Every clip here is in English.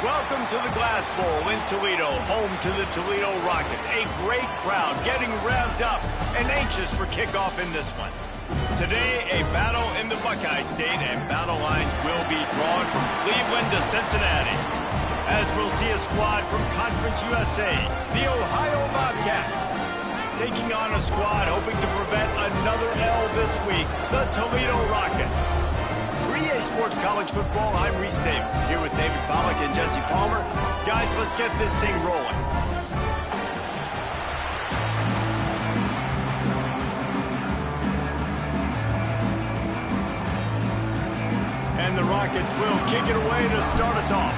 Welcome to the Glass Bowl in Toledo, home to the Toledo Rockets. A great crowd getting revved up and anxious for kickoff in this one. Today, a battle in the Buckeye State, and battle lines will be drawn from Cleveland to Cincinnati. As we'll see a squad from Conference USA, the Ohio Bobcats, taking on a squad hoping to prevent another L this week, the Toledo Rockets. 3A Sports College Football, I'm Reese Davis, here with David Pollack and Jesse Palmer. Guys, let's get this thing rolling. And the Rockets will kick it away to start us off.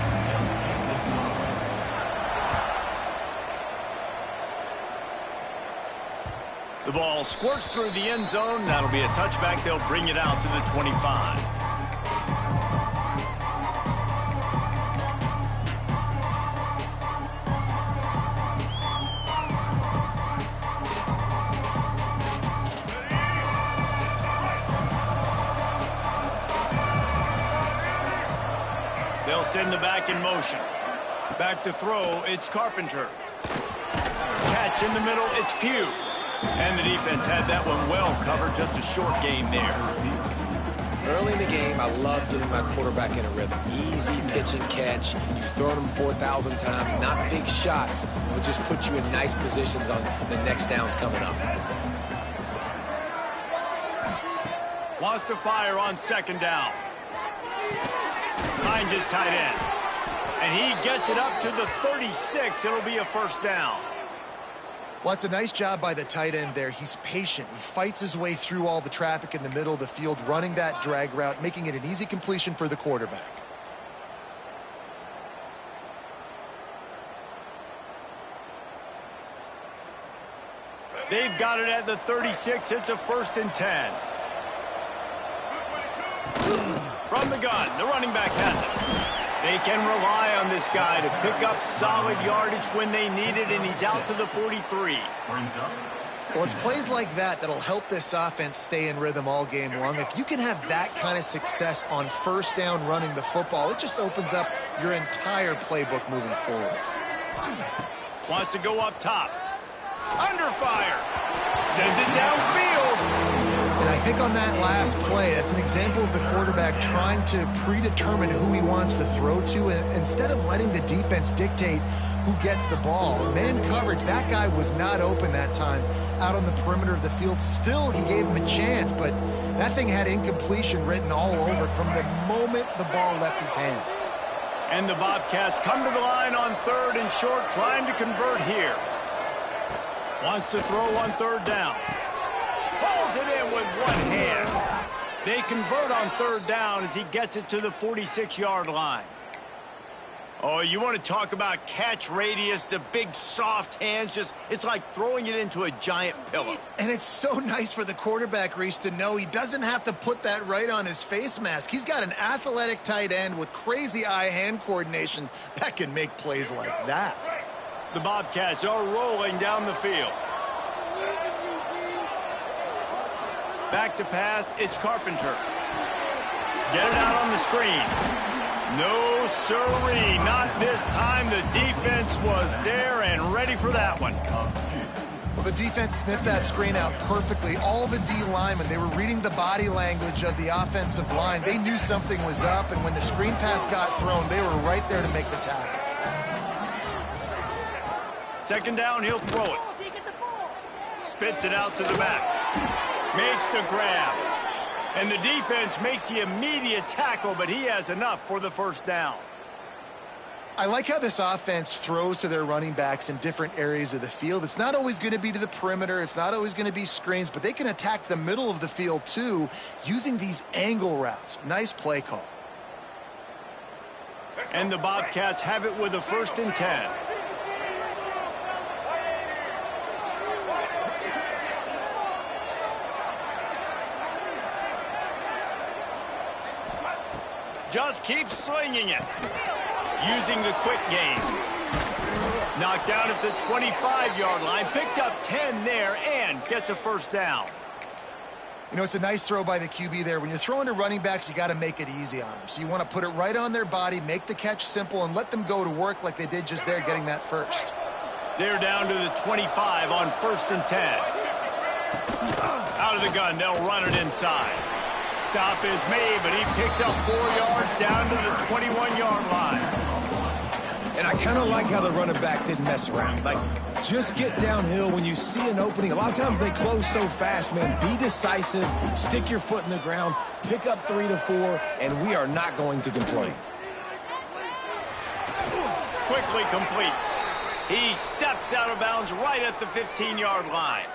The ball squirts through the end zone. That'll be a touchback. They'll bring it out to the 25. They'll send the back in motion. Back to throw, it's Carpenter. Catch in the middle, it's Pugh. And the defense had that one well covered, just a short gain there. Early in the game, I love getting my quarterback in a rhythm. Easy pitch and catch. You've thrown them 4,000 times, not big shots, but just put you in nice positions on the next downs coming up. Wants to fire on second down. Finds his tight end. And he gets it up to the 36. It'll be a first down. Well, it's a nice job by the tight end there. He's patient. He fights his way through all the traffic in the middle of the field, running that drag route, making it an easy completion for the quarterback. They've got it at the 36. It's a 1st and 10. From the gun, the running back has it. They can rely on this guy to pick up solid yardage when they need it, and he's out to the 43. Well, it's plays like that that'll help this offense stay in rhythm all game long. If you can have that kind of success on first down running the football, it just opens up your entire playbook moving forward. Wants to go up top. Under fire. Sends it downfield. And I think on that last play, that's an example of the quarterback trying to predetermine who he wants to throw to, and instead of letting the defense dictate who gets the ball. Man coverage, that guy was not open that time out on the perimeter of the field. Still, he gave him a chance, but that thing had incompletion written all over it from the moment the ball left his hand. And the Bobcats come to the line on 3rd and short, trying to convert here. Wants to throw on 3rd down. Pulls it in with one hand. They convert on 3rd down as he gets it to the 46-yard line. Oh, you want to talk about catch radius, the big soft hands, it's like throwing it into a giant pillow. And it's so nice for the quarterback, Reese, to know he doesn't have to put that right on his face mask. He's got an athletic tight end with crazy eye-hand coordination that can make plays like that. The Bobcats are rolling down the field. Back to pass, it's Carpenter. Get it out on the screen. No sirree, not this time. The defense was there and ready for that one. Well, the defense sniffed that screen out perfectly. All the D linemen, they were reading the body language of the offensive line. They knew something was up, and when the screen pass got thrown, they were right there to make the tackle. 2nd down, he'll throw it. Spits it out to the back. Makes the grab. And the defense makes the immediate tackle, but he has enough for the 1st down. I like how this offense throws to their running backs in different areas of the field. It's not always going to be to the perimeter. It's not always going to be screens, but they can attack the middle of the field too using these angle routes. Nice play call. And the Bobcats have it with a 1st and 10. Just keep slinging it. Using the quick game. Knocked down at the 25-yard line. Picked up 10 there and gets a 1st down. You know, it's a nice throw by the QB there. When you're throwing to running backs, you got to make it easy on them. So you want to put it right on their body, make the catch simple, and let them go to work like they did just there, getting that first. They're down to the 25 on 1st and 10. Out of the gun, they'll run it inside. Stop is made, but he picks up 4 yards down to the 21-yard line. And I kind of like how the running back didn't mess around. Like, just get downhill when you see an opening. A lot of times they close so fast, man. Be decisive, stick your foot in the ground, pick up 3 to 4, and we are not going to complain. Quickly complete. He steps out of bounds right at the 15-yard line.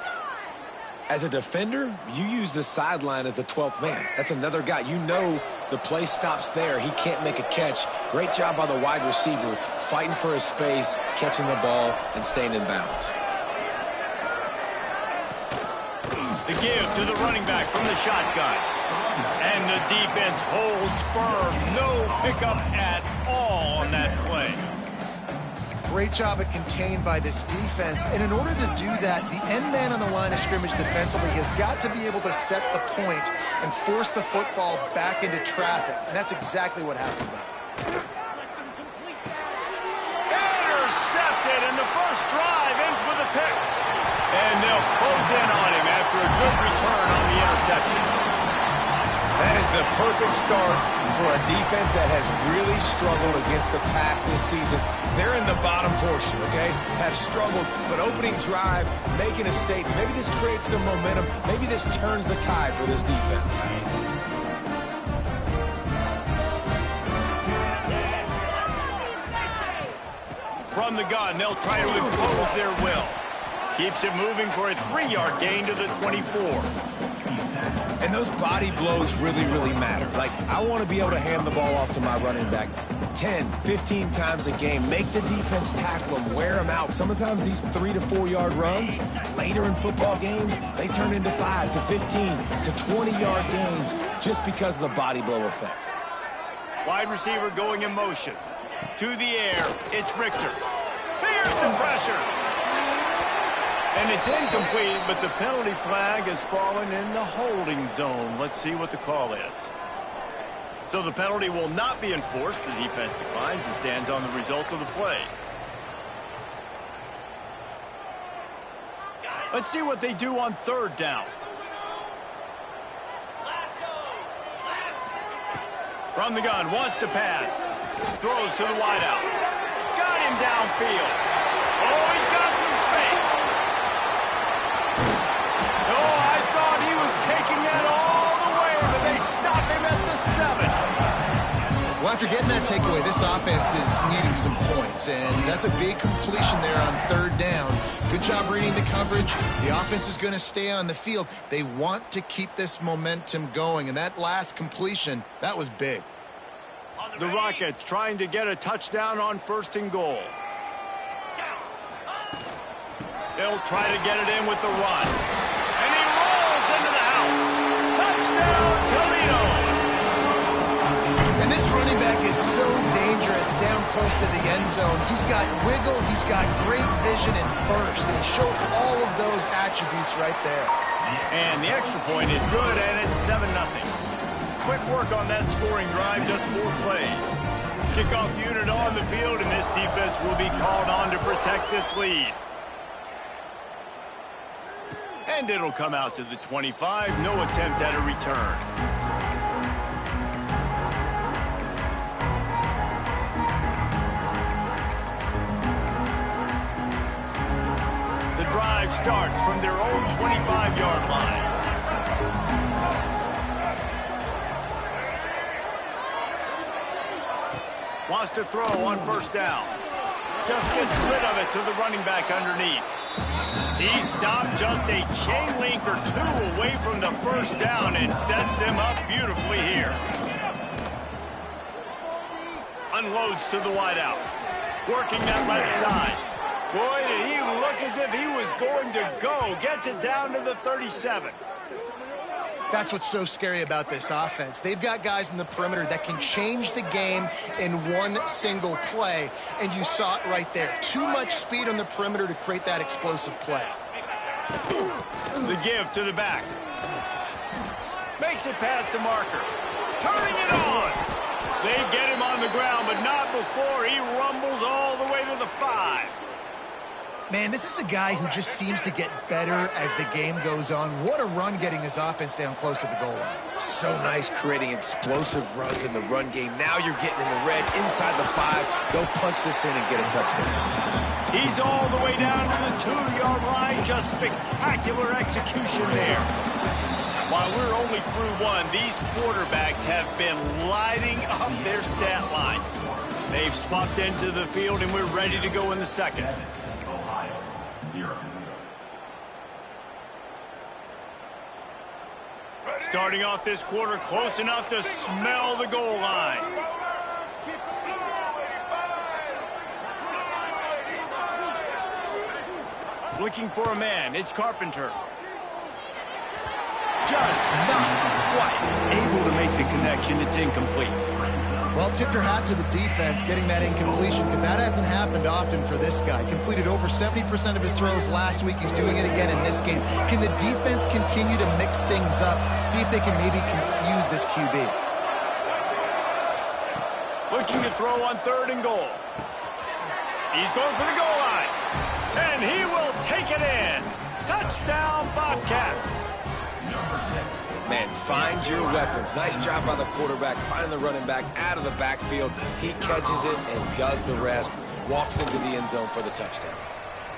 As a defender, you use the sideline as the 12th man. That's another guy. You know the play stops there. He can't make a catch. Great job by the wide receiver, fighting for his space, catching the ball, and staying in bounds. The give to the running back from the shotgun. And the defense holds firm. No pickup at all on that play. Great job at contained by this defense. And in order to do that, the end man on the line of scrimmage defensively has got to be able to set the point and force the football back into traffic. And that's exactly what happened there. Intercepted, and the first drive ends with a pick. And they'll close in on him after a good return on the interception. That is the perfect start for a defense that has really struggled against the pass this season. They're in the bottom portion, okay? Have struggled, but opening drive, making a statement. Maybe this creates some momentum. Maybe this turns the tide for this defense. From the gun, they'll try to impose their will. Keeps it moving for a 3-yard gain to the 24. And those body blows really, really matter. Like, I want to be able to hand the ball off to my running back 10, 15 times a game. Make the defense tackle them, wear them out. Sometimes these 3 to 4 yard runs, later in football games, they turn into 5 to 15 to 20-yard gains just because of the body blow effect. Wide receiver going in motion. To the air, it's Richter. Fearsome pressure. And it's incomplete, but the penalty flag has fallen in the holding zone. Let's see what the call is. So the penalty will not be enforced. The defense declines and stands on the result of the play. Let's see what they do on 3rd down. From the gun, wants to pass. Throws to the wideout. Got him downfield. Oh, he's got some space. Oh, I thought he was taking that all the way, but they stop him at the 7. Well, after getting that takeaway, this offense is needing some points, and that's a big completion there on 3rd down. Good job reading the coverage. The offense is going to stay on the field. They want to keep this momentum going, and that last completion, that was big. The Rockets trying to get a touchdown on 1st and goal. They'll try to get it in with the run. And he rolls into the house. Touchdown, Toledo! And this running back is so dangerous down close to the end zone. He's got wiggle, he's got great vision and burst, and he showed all of those attributes right there. And the extra point is good, and it's 7-0. Quick work on that scoring drive, just 4 plays. Kickoff unit on the field, and this defense will be called on to protect this lead. And it'll come out to the 25. No attempt at a return. The drive starts from their own 25-yard line. Wants to throw on 1st down. Just gets rid of it to the running back underneath. He stopped just a chain link or 2 away from the 1st down and sets them up beautifully here. Unloads to the wideout. Working that left side. Boy, did he look as if he was going to go. Gets it down to the 37. That's what's so scary about this offense. They've got guys in the perimeter that can change the game in one single play, and you saw it right there. Too much speed on the perimeter to create that explosive play. The give to the back. Makes it past the marker. Turning it on. They get him on the ground, but not before he rumbles all the way to the 5. Man, this is a guy who just seems to get better as the game goes on. What a run getting his offense down close to the goal line. So nice creating explosive runs in the run game. Now you're getting in the red inside the 5. Go punch this in and get a touchdown. He's all the way down to the 2-yard line. Just spectacular execution there. While we're only through one, these quarterbacks have been lighting up their stat lines. They've swapped into the field, and we're ready to go in the second. Starting off this quarter close enough to smell the goal line. Looking for a man. It's Carpenter. Just not quite able to make the connection. It's incomplete. Well, tip your hat to the defense getting that incompletion, because that hasn't happened often for this guy. Completed over 70% of his throws last week. He's doing it again in this game. Can the defense continue to mix things up? See if they can maybe confuse this QB. Looking to throw on 3rd and goal. He's going for the goal line. And he will take it in. Touchdown, Bobcats. Man, find your weapons. Nice job by the quarterback. Find the running back out of the backfield. He catches it and does the rest. Walks into the end zone for the touchdown.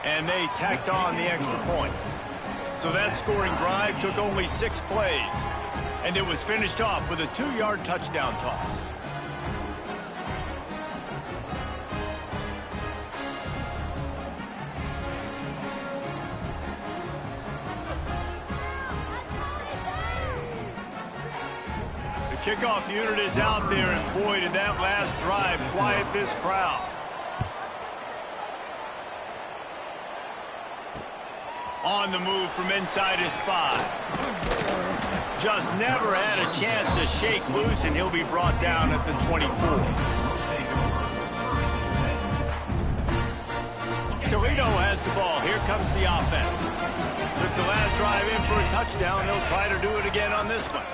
And they tacked on the extra point. So that scoring drive took only 6 plays. And it was finished off with a 2-yard touchdown toss. Kickoff unit is out there, and boy, did that last drive quiet this crowd. On the move from inside his 5. Just never had a chance to shake loose, and he'll be brought down at the 24. Toledo has the ball. Here comes the offense. Took the last drive in for a touchdown. They'll try to do it again on this one.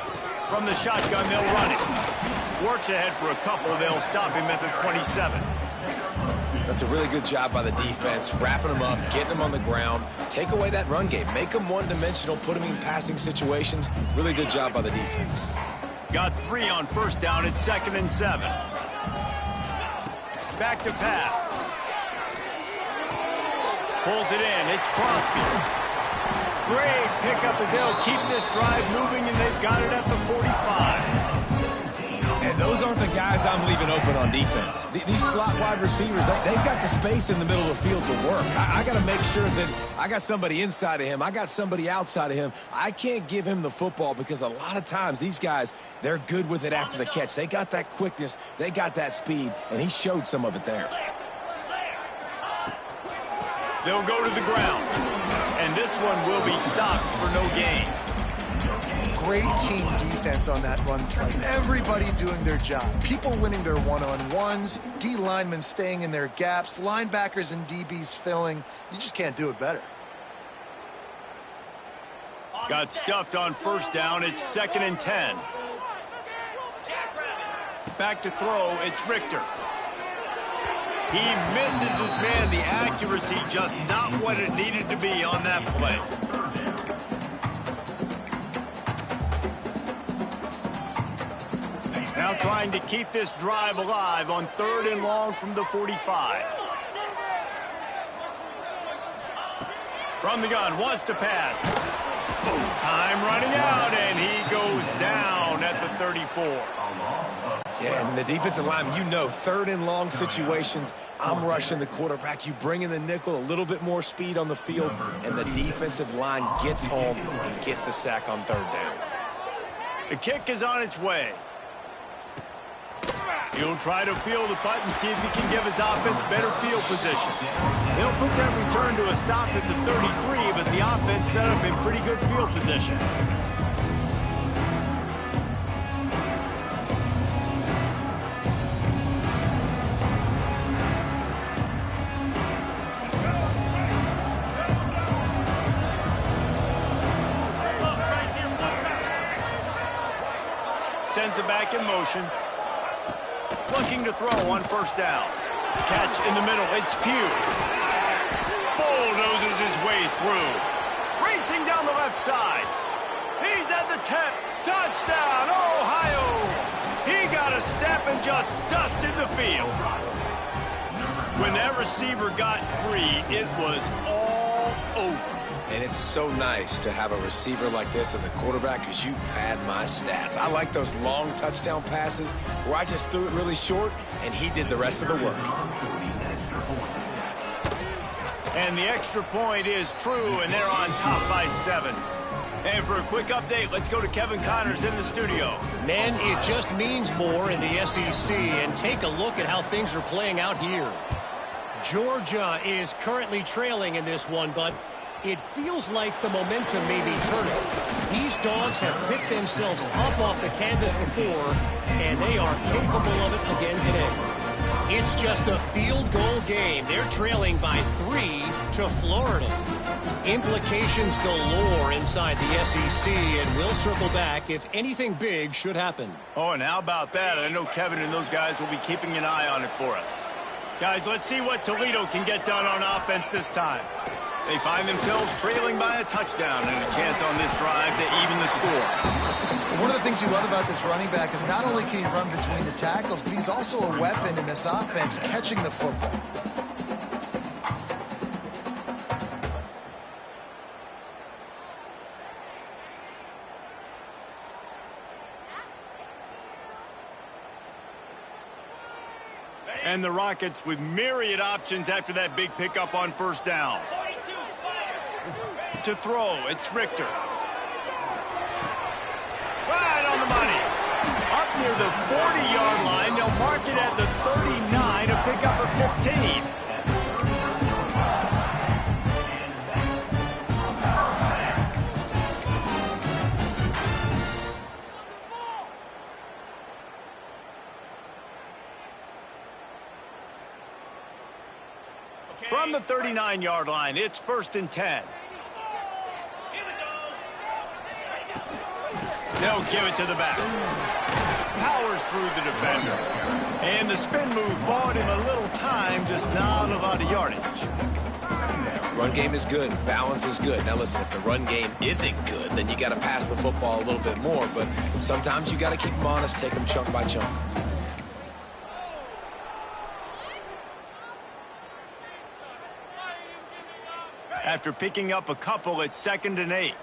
From the shotgun, they'll run it. Works ahead for a couple. They'll stop him at the 27. That's a really good job by the defense, wrapping them up, getting them on the ground. Take away that run game. Make them one-dimensional, put them in passing situations. Really good job by the defense. Got 3 on 1st down. It's 2nd and 7. Back to pass. Pulls it in. It's Crosby. Great pickup as they'll keep this drive moving, and they've got it at the 45. And those aren't the guys I'm leaving open on defense. These slot wide receivers, they've got the space in the middle of the field to work. I got to make sure that I got somebody inside of him. I got somebody outside of him. I can't give him the football because a lot of times these guys, they're good with it after the catch. They got that quickness. They got that speed, and he showed some of it there. They'll go to the ground, and this one will be stopped for no gain. Great team defense on that run play. Everybody doing their job. People winning their one-on-ones, D linemen staying in their gaps, linebackers and DBs filling. You just can't do it better. Got stuffed on 1st down. It's 2nd and 10. Back to throw. It's Richter. He misses his man. The accuracy just not what it needed to be on that play. Now trying to keep this drive alive on 3rd and long from the 45. From the gun, wants to pass. Time running out, and he goes down at the 34. Yeah, and the defensive line, you know, 3rd and long situations, I'm rushing the quarterback. You bring in the nickel, a little bit more speed on the field, and the defensive line gets home and gets the sack on 3rd down. The kick is on its way. He'll try to field the punt and see if he can give his offense better field position. He'll put that return to a stop at the 33, but the offense set up in pretty good field position. sends it back in motion. Looking to throw on first down. Catch in the middle. It's Pugh. Bulldozes his way through. Racing down the left side. He's at the 10. Touchdown, Ohio! He got a step and just dusted the field. When that receiver got free, it was all over. And it's so nice to have a receiver like this as a quarterback because you pad my stats. I like those long touchdown passes where I just threw it really short and he did the rest of the work. And the extra point is true, and they're on top by 7. And for a quick update, let's go to Kevin Connors in the studio. Man, it just means more in the SEC, and take a look at how things are playing out here. Georgia is currently trailing in this one, but it feels like the momentum may be turning. These dogs have picked themselves up off the canvas before, and they are capable of it again today. It's just a field goal game. They're trailing by 3 to Florida. Implications galore inside the SEC, and we'll circle back if anything big should happen. Oh, and how about that? I know Kevin and those guys will be keeping an eye on it for us. Guys, let's see what Toledo can get done on offense this time. They find themselves trailing by a touchdown and a chance on this drive to even the score. One of the things you love about this running back is not only can he run between the tackles, but he's also a weapon in this offense catching the football. And the Rockets with myriad options after that big pickup on first down. To throw, it's Richter. Right on the money. Up near the 40-yard line. They'll mark it at the 39, a pickup of 15. From the 39-yard line, it's 1st and 10. They'll give it to the back. Powers through the defender. And the spin move bought him a little time, just not a lot of yardage. Run game is good. Balance is good. Now listen, if the run game isn't good, then you got to pass the football a little bit more. But sometimes you got to keep them honest, take them chunk by chunk. After picking up a couple, it's 2nd and 8.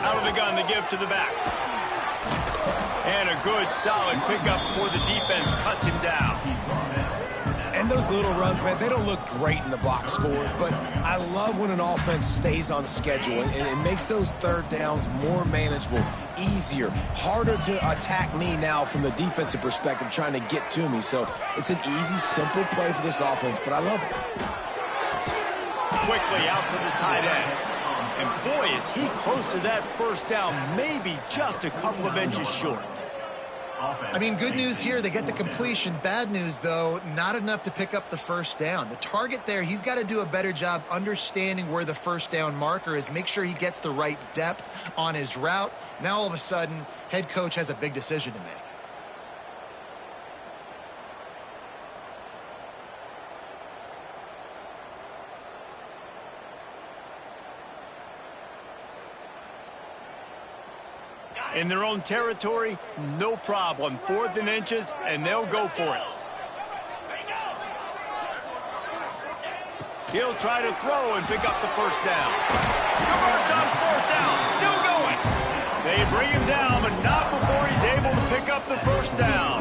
Out of the gun to give to the back. And a good, solid pickup before the defense cuts him down. And those little runs, man, they don't look great in the box score, but I love when an offense stays on schedule, and it makes those third downs more manageable, easier, harder to attack me now from the defensive perspective trying to get to me. So it's an easy, simple play for this offense, but I love it. Quickly out to the tight end. And boy, is he close to that first down, maybe just a couple of inches short. I mean, good news here, they get the completion. Bad news, though, not enough to pick up the first down. The target there, he's got to do a better job understanding where the first down marker is, make sure he gets the right depth on his route. Now, all of a sudden, head coach has a big decision to make. In their own territory, no problem. 4th and inches, and they'll go for it. He'll try to throw and pick up the first down. Converts on 4th down, still going. They bring him down, but not before he's able to pick up the first down.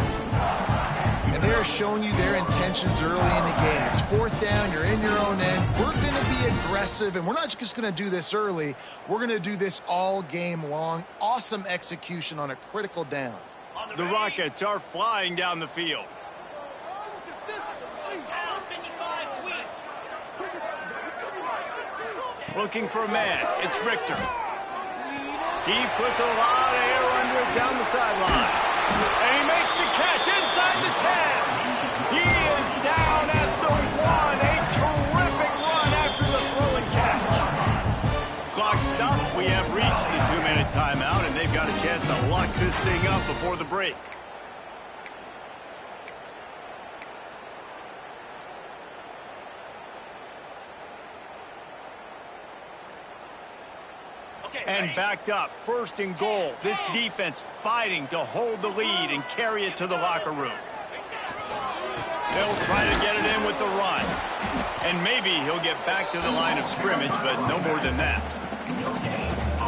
And they're showing you their intentions early in the game. It's 4th down, you're in your own end. We're going to be aggressive, and we're not just going to do this early. We're going to do this all game long. Awesome execution on a critical down. The Rockets are flying down the field. Looking for a man. It's Richter. He puts a lot of air under it down the sideline. And he makes the catch inside the 10. He is down at the 1. A terrific run after the throw and catch. Clock stopped. We have reached the timeout, and they've got a chance to lock this thing up before the break. And backed up, 1st and goal. This defense fighting to hold the lead and carry it to the locker room. They'll try to get it in with the run. And maybe he'll get back to the line of scrimmage, but no more than that.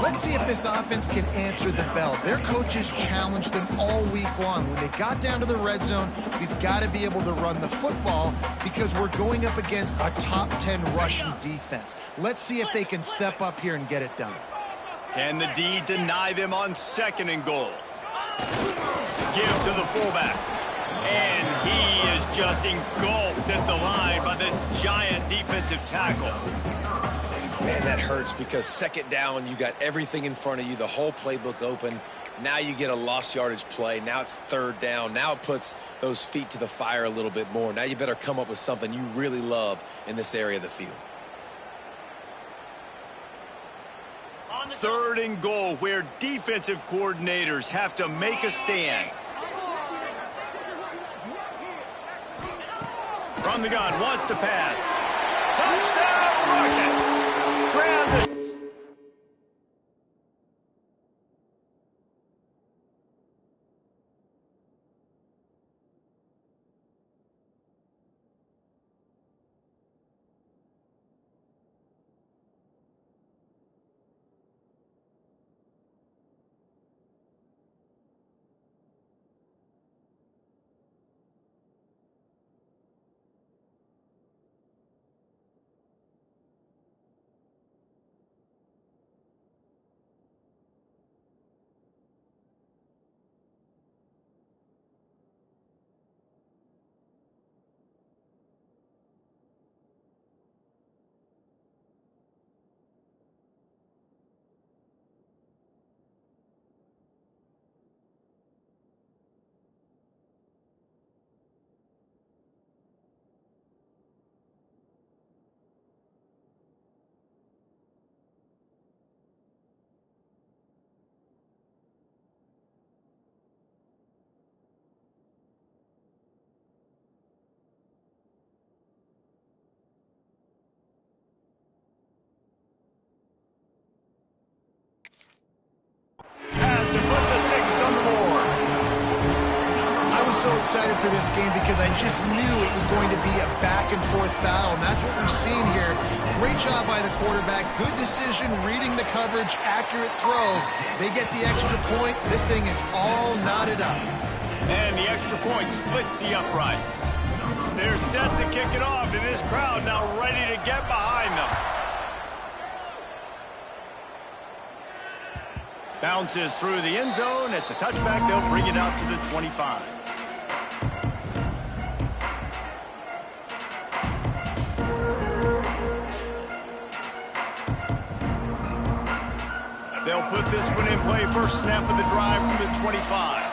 Let's see if this offense can answer the bell. Their coaches challenged them all week long. When they got down to the red zone, we've got to be able to run the football because we're going up against a top 10 rushing defense. Let's see if they can step up here and get it done. Can the D deny them on 2nd and goal? Give to the fullback. And he is just engulfed at the line by this giant defensive tackle. Man, that hurts because 2nd down, you got everything in front of you, the whole playbook open. Now you get a lost yardage play. Now it's 3rd down. Now it puts those feet to the fire a little bit more. Now you better come up with something you really love in this area of the field. 3rd and goal, where defensive coordinators have to make a stand. From the gun, wants to pass. Touchdown, Rockets! Grab the... to put the Saints on the board. I was so excited for this game because I just knew it was going to be a back-and-forth battle, and that's what we've seen here. Great job by the quarterback. Good decision, reading the coverage, accurate throw. They get the extra point. This thing is all knotted up. And the extra point splits the uprights. They're set to kick it off, and this crowd now ready to get behind them. Bounces through the end zone. It's a touchback. They'll bring it out to the 25. They'll put this one in play. First snap of the drive from the 25.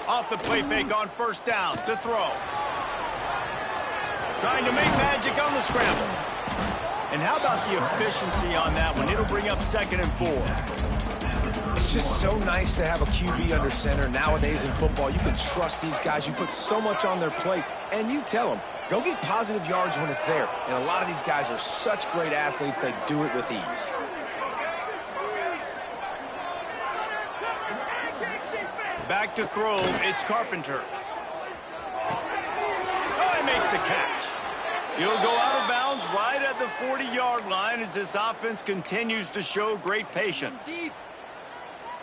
Off the play fake on 1st down to throw. Trying to make magic on the scramble. And how about the efficiency on that one? It'll bring up 2nd and 4. It's just so nice to have a QB under center. Nowadays in football, you can trust these guys. You put so much on their plate, and you tell them, go get positive yards when it's there. And a lot of these guys are such great athletes, they do it with ease. Back to throw, it's Carpenter. Oh, he makes a catch. He'll go out of bounds right at the 40-yard line as this offense continues to show great patience.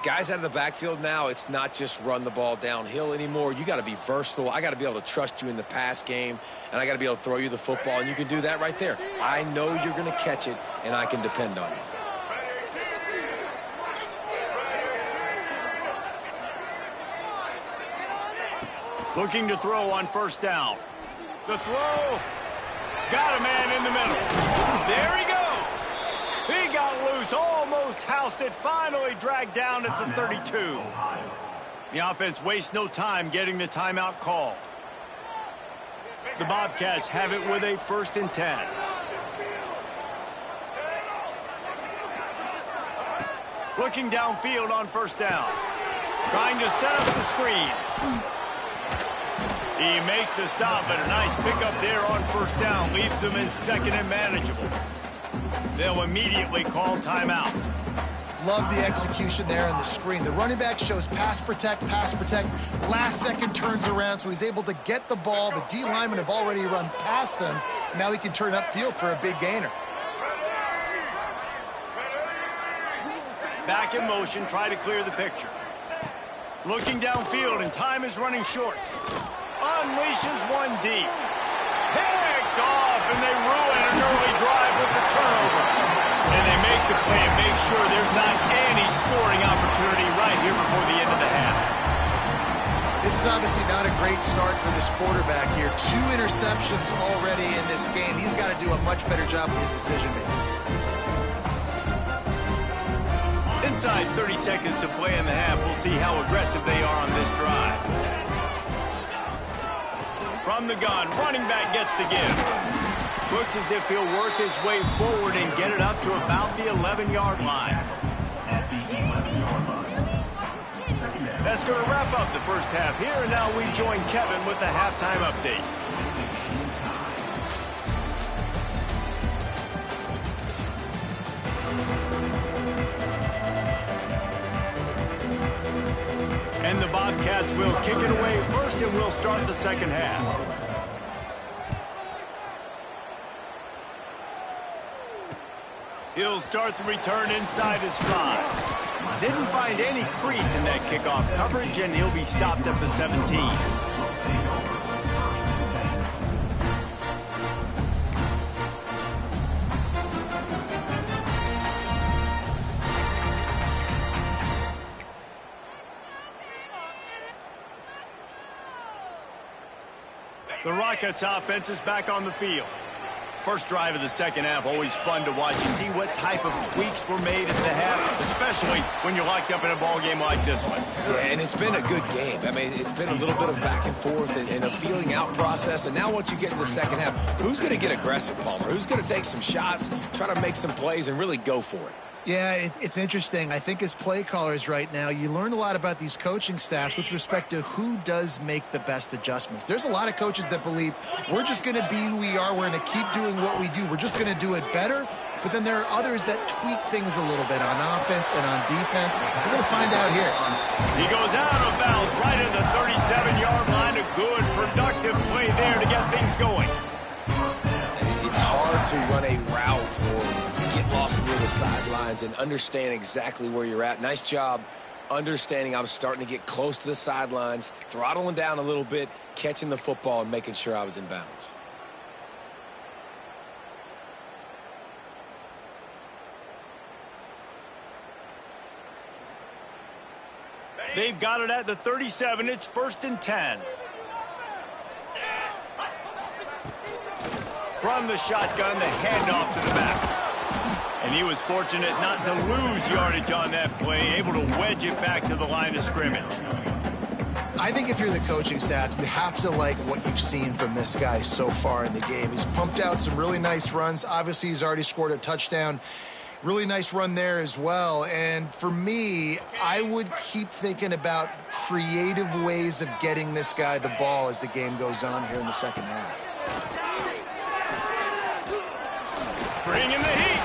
Guys out of the backfield now, it's not just run the ball downhill anymore. You got to be versatile. I got to be able to trust you in the pass game, and I got to be able to throw you the football, and you can do that right there. I know you're going to catch it, and I can depend on you. Looking to throw on 1st down. The throw. Got a man in the middle. There he goes. He got loose, almost housed it, finally dragged down at the 32. The offense wastes no time getting the timeout call. The Bobcats have it with a 1st and 10. Looking downfield on first down. Trying to set up the screen. He makes the stop, but a nice pickup there on first down. Leaves them in second and manageable. They'll immediately call timeout. Love the execution there on the screen. The running back shows pass protect. Last second turns around, so he's able to get the ball. The D linemen have already run past him. Now he can turn upfield for a big gainer. Back in motion, try to clear the picture. Looking downfield, and time is running short. Unleashes one deep. Picked off, and they ruin an early drive with the turnover. And they make the play and make sure there's not any scoring opportunity right here before the end of the half. This is obviously not a great start for this quarterback here. 2 interceptions already in this game. He's got to do a much better job with his decision-making. Inside 30 seconds to play in the half. We'll see how aggressive they are on this drive. From the gun, running back gets to give. Looks as if he'll work his way forward and get it up to about the 11-yard line. That's going to wrap up the first half here, and now we join Kevin with the halftime update. And the Bobcats will kick it away first, and we'll start the second half. He'll start the return inside his 5. Didn't find any crease in that kickoff coverage, and he'll be stopped at the 17. The Rockets offense is back on the field. First drive of the second half, always fun to watch. You see what type of tweaks were made at the half, especially when you're locked up in a ball game like this one. Yeah, and it's been a good game. I mean, it's been a little bit of back and forth and a feeling out process. And now once you get in the second half, who's going to get aggressive, Palmer? Who's going to take some shots, try to make some plays, and really go for it? Yeah, it's interesting. I think as play callers right now, you learn a lot about these coaching staffs with respect to who does make the best adjustments. There's a lot of coaches that believe we're just going to be who we are. We're going to keep doing what we do. We're just going to do it better. But then there are others that tweak things a little bit on offense and on defense. We're going to find out here. He goes out of bounds right at the 37-yard line. A good, productive play there to get things going. It's hard to run a route or get lost near the sidelines and understand exactly where you're at. Nice job understanding I'm starting to get close to the sidelines, throttling down a little bit, catching the football, and making sure I was in bounds. They've got it at the 37. It's 1st and 10. From the shotgun, the handoff to the back. And he was fortunate not to lose yardage on that play, able to wedge it back to the line of scrimmage. I think if you're the coaching staff, you have to like what you've seen from this guy so far in the game. He's pumped out some really nice runs. Obviously, he's already scored a touchdown. Really nice run there as well. And for me, I would keep thinking about creative ways of getting this guy the ball as the game goes on here in the second half. Bringing the heat.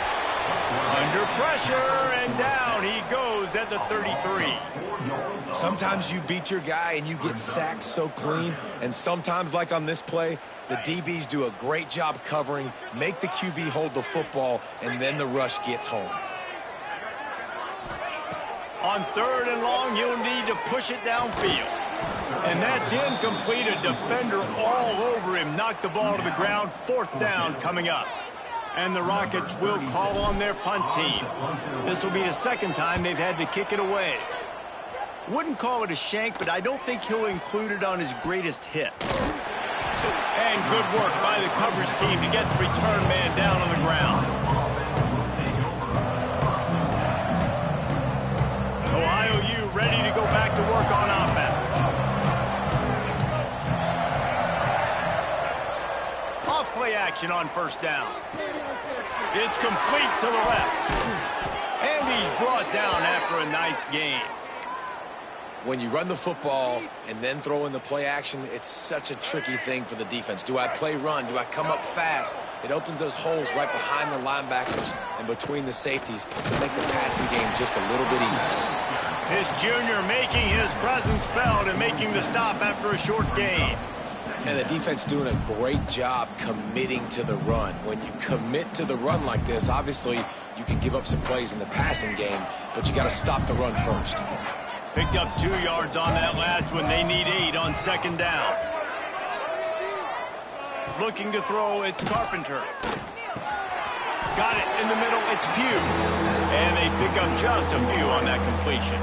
Under pressure, and down he goes at the 33. Sometimes you beat your guy and you get sacked so clean, and sometimes, like on this play, the DBs do a great job covering, make the QB hold the football, and then the rush gets home. On 3rd and long, you'll need to push it downfield. And that's incomplete. A defender all over him. Knocked the ball to the ground. 4th down coming up. And the Rockets will call on their punt team. This will be the second time they've had to kick it away. Wouldn't call it a shank, but I don't think he'll include it on his greatest hits. And good work by the coverage team to get the return man down on the ground. Ohio U ready to go back to work on offense. Off play action on 1st down. It's complete to the left. And And he's brought down after a nice gain. When you run the football and then throw in the play action, it's such a tricky thing for the defense. Do I play run? Do I come up fast? It opens those holes right behind the linebackers and between the safeties to make the passing game just a little bit easier. This junior making his presence felt and making the stop after a short gain. And the defense doing a great job committing to the run. When you commit to the run like this, obviously you can give up some plays in the passing game, but you got to stop the run first. Picked up 2 yards on that last one. They need 8 on second down. Looking to throw, it's Carpenter. Got it in the middle, it's Pugh. And they pick up just a few on that completion.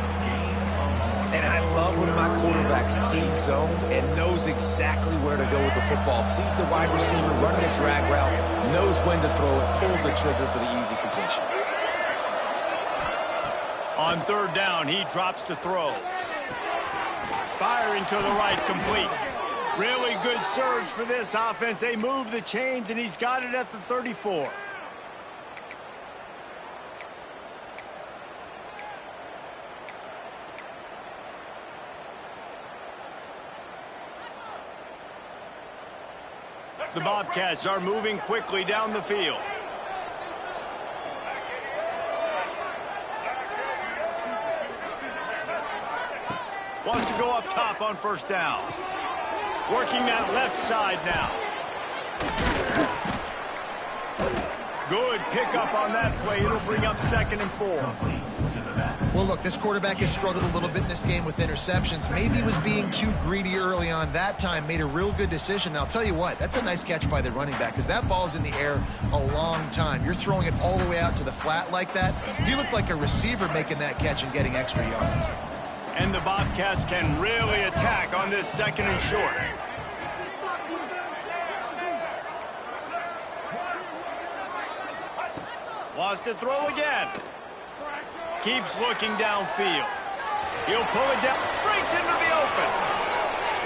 And I love when my quarterback sees zone and knows exactly where to go with the football. Sees the wide receiver running a drag route, knows when to throw it, pulls the trigger for the easy completion. On third down, he drops to throw. Firing to the right, complete. Really good surge for this offense. They move the chains, and he's got it at the 34. The Bobcats are moving quickly down the field. Wants to go up top on first down. Working that left side now. Good pickup on that play. It'll bring up 2nd and 4. Well, look, this quarterback has struggled a little bit in this game with interceptions. Maybe he was being too greedy early on. That time made a real good decision. And I'll tell you what, that's a nice catch by the running back because that ball's in the air a long time. You're throwing it all the way out to the flat like that. You look like a receiver making that catch and getting extra yards. And the Bobcats can really attack on this 2nd and short. Wants to throw again. Keeps looking downfield. He'll pull it down. Breaks into the open.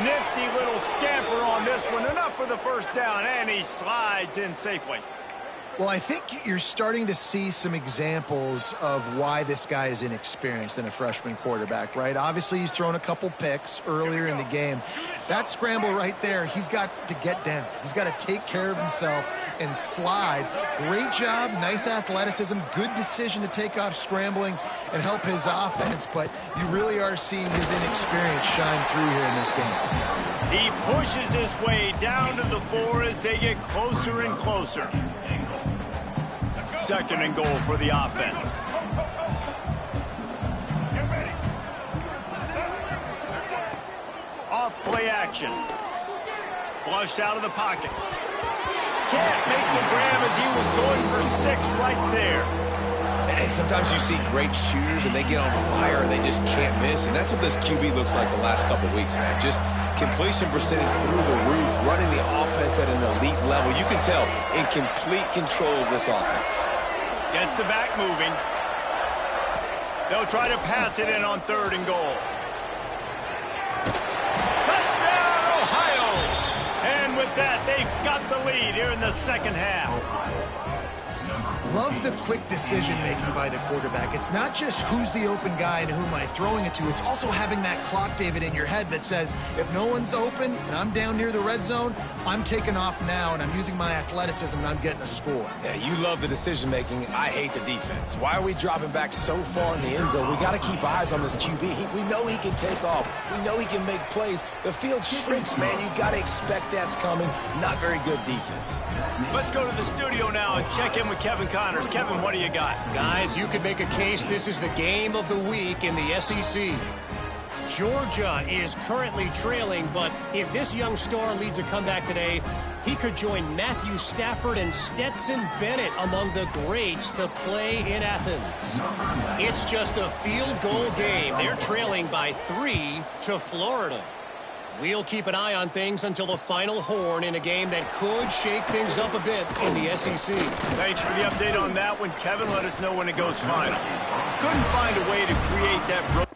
Nifty little scamper on this one. Enough for the first down. And he slides in safely. Well, I think you're starting to see some examples of why this guy is inexperienced in a freshman quarterback, right? Obviously, he's thrown a couple picks earlier in the game. That scramble right there, he's got to get down. He's got to take care of himself and slide. Great job, nice athleticism, good decision to take off scrambling and help his offense, but you really are seeing his inexperience shine through here in this game. He pushes his way down to the 4 as they get closer and closer. 2nd and goal for the offense. Off play action. Flushed out of the pocket. Can't make the grab as he was going for 6 right there. And sometimes you see great shooters and they get on fire and they just can't miss. And that's what this QB looks like the last couple weeks, man. Just completion percentage through the roof, running the offense at an elite level. You can tell in complete control of this offense. Gets the back moving. They'll try to pass it in on 3rd and goal. Touchdown, Ohio! And with that, they've got the lead here in the 2nd half. Love the quick decision-making by the quarterback. It's not just who's the open guy and who am I throwing it to. It's also having that clock, David, in your head that says, if no one's open and I'm down near the red zone, I'm taking off now and I'm using my athleticism and I'm getting a score. Yeah, you love the decision-making. I hate the defense. Why are we dropping back so far in the end zone? We got to keep eyes on this QB. We know he can take off. We know he can make plays. The field shrinks, man. You got to expect that's coming. Not very good defense. Let's go to the studio now and check in with Kevin Connors. Kevin, what do you got? Guys, you could make a case this is the game of the week in the SEC. Georgia is currently trailing, but if this young star leads a comeback today, he could join Matthew Stafford and Stetson Bennett among the greats to play in Athens. It's just a field goal game. They're trailing by 3 to Florida. We'll keep an eye on things until the final horn in a game that could shake things up a bit in the SEC. Thanks for the update on that one, Kevin. Let us know when it goes final. Couldn't find a way to create that...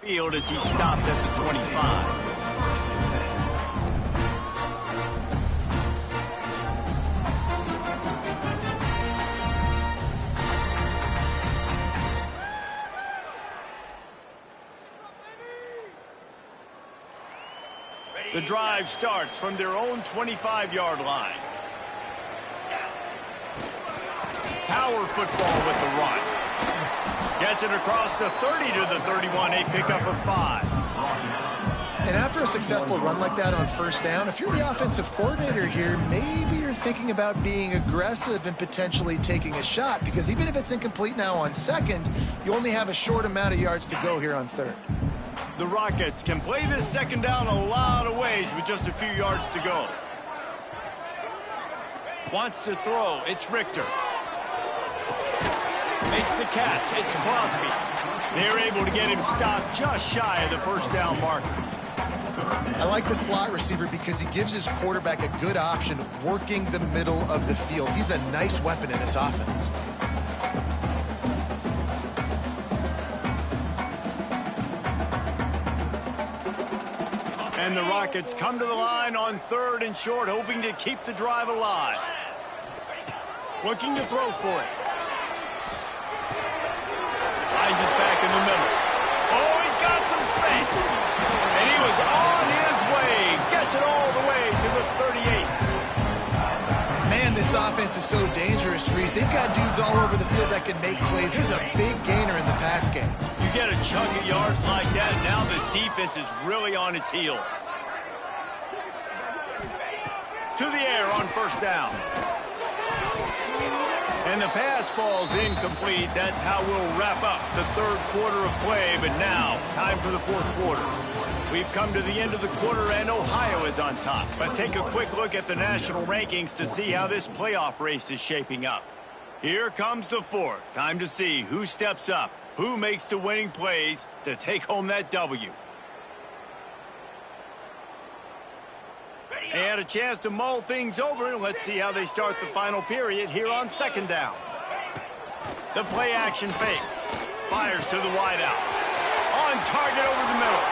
field as he stopped at the 25. The drive starts from their own 25-yard line. Power football with the run. Gets it across the 30 to the 31, a pickup of 5. And after a successful run like that on first down, if you're the offensive coordinator here, maybe you're thinking about being aggressive and potentially taking a shot, because even if it's incomplete now on second, you only have a short amount of yards to go here on third. The Rockets can play this second down a lot of ways with just a few yards to go. Wants to throw. It's Richter. Makes the catch. It's Crosby. They're able to get him stopped just shy of the first down marker. I like the slot receiver because he gives his quarterback a good option working the middle of the field. He's a nice weapon in this offense. And the Rockets come to the line on third and short, hoping to keep the drive alive. Looking to throw for it. Finds us back in the middle. Oh, he's got some space. And he was on his way. Gets it all the way to the 38. Man, this offense is so dangerous, Reese. They've got dudes all over the field that can make plays. There's a big gainer in the pass game. You get a chunk of yards like that, now the defense is really on its heels. To the air on first down. And the pass falls incomplete. That's how we'll wrap up the third quarter of play. But now, time for the fourth quarter. We've come to the end of the quarter, and Ohio is on top. Let's take a quick look at the national rankings to see how this playoff race is shaping up. Here comes the fourth. Time to see who steps up, who makes the winning plays to take home that W. They had a chance to mull things over. Let's see how they start the final period here on second down. The play action fake. Fires to the wideout. On target over the middle.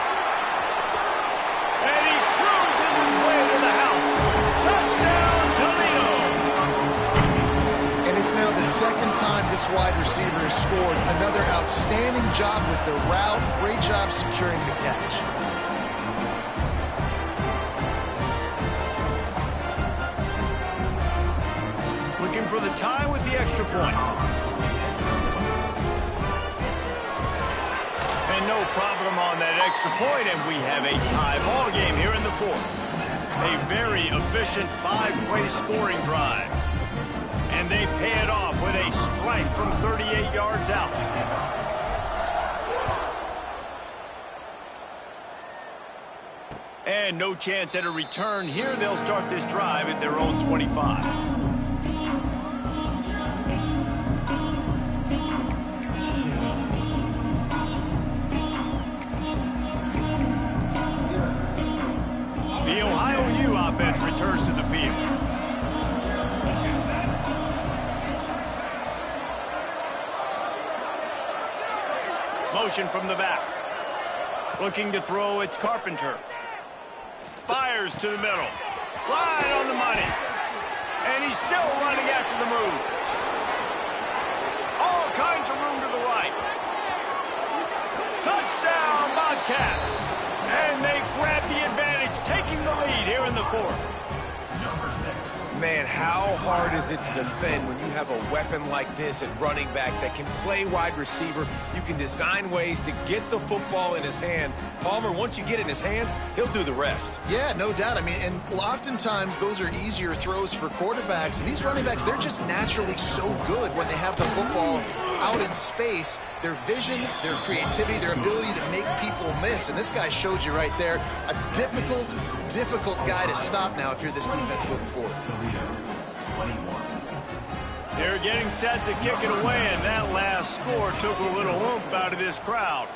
And he cruises his way to the house. Touchdown, Toledo! And it's now the second time this wide receiver has scored. Another outstanding job with the route. Great job securing the catch. Looking for the tie with the extra point. And no problem on that extra point, and we have a tie ball game here in the fourth. A very efficient five-play scoring drive. And they pay it off with a strike from 38 yards out. And no chance at a return here. They'll start this drive at their own 25. The Ohio U offense returns to the field. Motion from the back. Looking to throw, it's Carpenter. Fires to the middle. Right on the money. And he's still running after the move. All kinds of room to the right. Touchdown, Bobcats. And they grab the advantage, taking the lead here in the fourth. Man, how hard is it to defend when you have a weapon like this at running back that can play wide receiver? You can design ways to get the football in his hand. Palmer, once you get it in his hands, he'll do the rest. Yeah, no doubt. I mean, and oftentimes those are easier throws for quarterbacks. And these running backs, they're just naturally so good when they have the football out in space. Their vision, their creativity, their ability to make people miss. And this guy showed you right there, a difficult guy to stop now if you're this defense moving forward. They're getting set to kick it away, and that last score took a little oomph out of this crowd.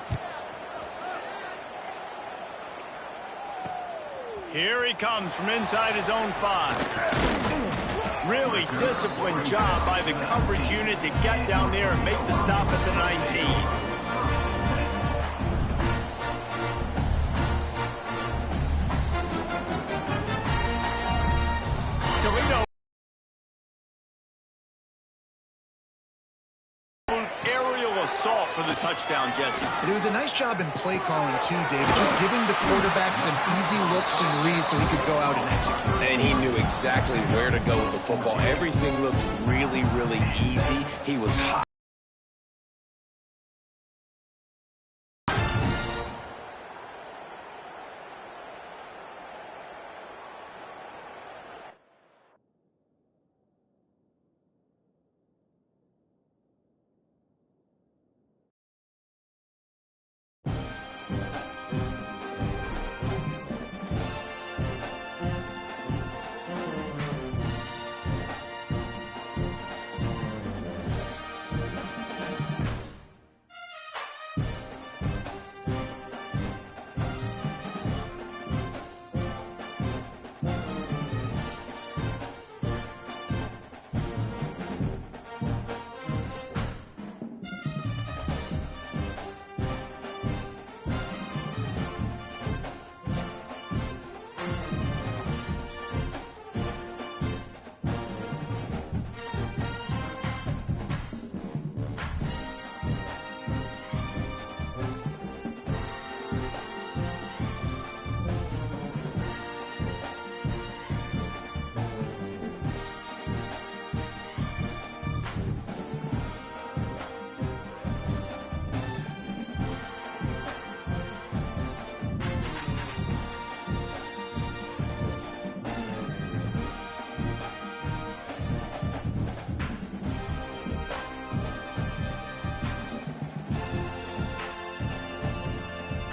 Here he comes from inside his own 5. Really disciplined job by the coverage unit to get down there and make the stop at the 19. assault for the touchdown, Jesse. But it was a nice job in play calling, too, David. Just giving the quarterback some easy looks and reads so he could go out and execute. And he knew exactly where to go with the football. Everything looked really, really easy. He was hot.